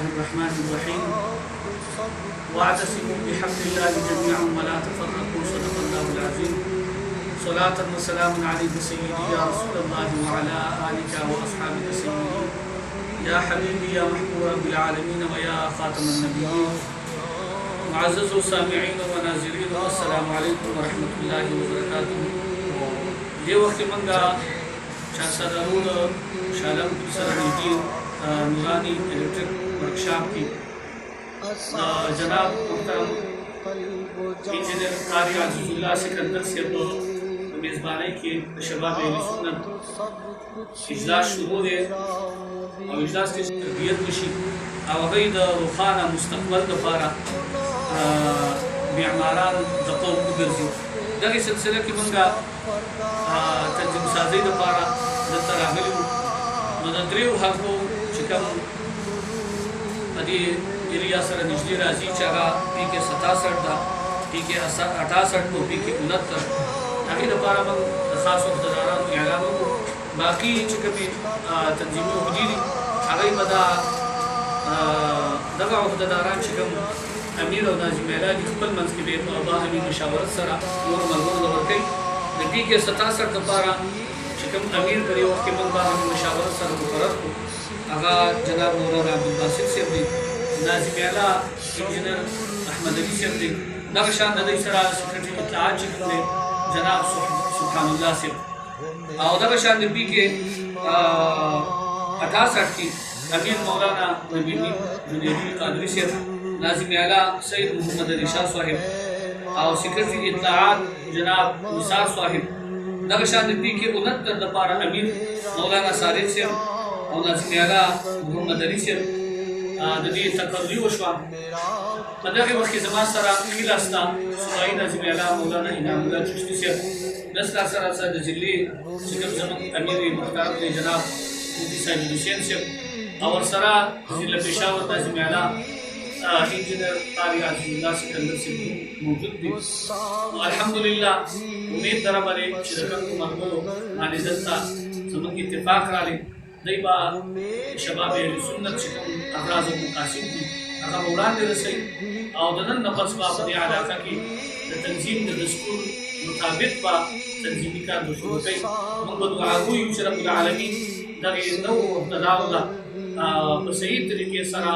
बिस्मिल्लाहिर्रहमानिर्रहीम वाअतसिमू बिहब्लिल्लाहि जमीअन वला तफर्रक़ू सदक़ल्लाहुल अज़ीम सलातन व सलामुन अलैका सय्यदी या रसूलल्लाह व अला आलिका व अस्हाबिका सय्यदी या हबीबी या महबूब रब्बिल आलमीन व या ख़ातमन नबिय्यीन मुअज़्ज़ज़ सामिईन व नाज़िरीन अस्सलामु अलैकुम व रहमतुल्लाहि व बरकातुहू। ये वक्त मंगा शासदारूल शालम सरहदी नूरानी इलेक्ट्रिक वर्कशॉप की जनाब मुहतरम इंजीनियर कारी अज़ीज़ुल्लाह सिकंदर से मेज़बानी की शबाब अहले सुन्नत इजलास शुरू है और इजलास की तरबियत बशी और रोखाना मुस्तकबल दफारा मेमारान दको गुजरजी दगी सिलसिले की मंगा तंजीम साजी दफारा दतरागली मदद्रिव हको चिकम अदी एरिया सर निजली राजी चागा पी के 67 दा पी के 68 को पी के 69 अभी दफारा मन खास वक्तदारान एलान को बाकी चिकमी तंजीम वजीरी अगई बदा दगा वक्तदारान चिकम अमीर और नाजिम एलान खपल मंस के बेत अबा अमीर मशावरत सरा और मलगुन दवरकई पी के 67 दफारा चिकम अमीर करे वक्त के मंगा हम मशावरत सर मुकर्रर को आगा जनाब मौलाना अब्दुल बासित से भी नाजिम एला इंजीनियर अहमद अली से भी नक्शान दई सरा सेक्रेटरी इत्तलात चिकम जनाब सुभानुल्लाह से और नक्शान पी के 68 की अमीर मौलाना नबीनी जुनैदी कादरी से नाजिम एला सैयद मोहम्मद अली शाह साहिब और सेक्रेटरी इत्तलात जनाब निसार साहिब नक्शान पी के 69 दफारा अमीर मौलाना सारिद से और नाजिम एला मोहम्मद अली से ददी तकर्री वशवा पदके वक्त जमा सरा खिलास्ता सुबाई नाजिम एला मौलाना इनामुल्लाह चिश्ती से नस्ला सरा सा जिले चिकम जमन अमीर मुख्तार ने जनाब मुफ्ती साहिब हुसैन से और सरा जिला पेशावर नाजिम एला इंजीनियर कारी अज़ीज़ुल्लाह सिकंदर से मौजूद भी अल्हम्दुलिल्लाह उम्मीद दरा बरे शिरकत को मरगो माने जनता समन की इत्तेफाक राले दैबा शबाब अहले सुन्नत चिकम अफराज मुकासिम की अगर उड़ान दे रसई और दनन नफस बा अपने इलाका की तंजीम के दस्तूर मुताबिक बा तंजीमी का दुश्मन कई मोहम्मद वागु युशरफ आलमीन दगे नौ तदाउला सही तरीके सरा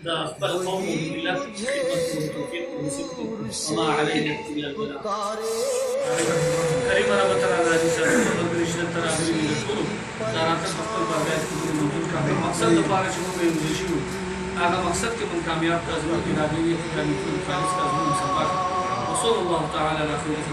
दा खपल कौम मिलत खिदमत को तौफीक को नसीब को वमा अलैना इल्ला अल-बलाग करीम रबतला नाजी सर बगरिशत तरावी रसूल दारात खपल बागायत की मौजूद का मकसद पारा शुरू में मुझे आगा मकसद के मन कामयाब का जरूरत इरादे का निफुल खालिस का जरूर सफर वसल्लल्लाहु तआला अला खैर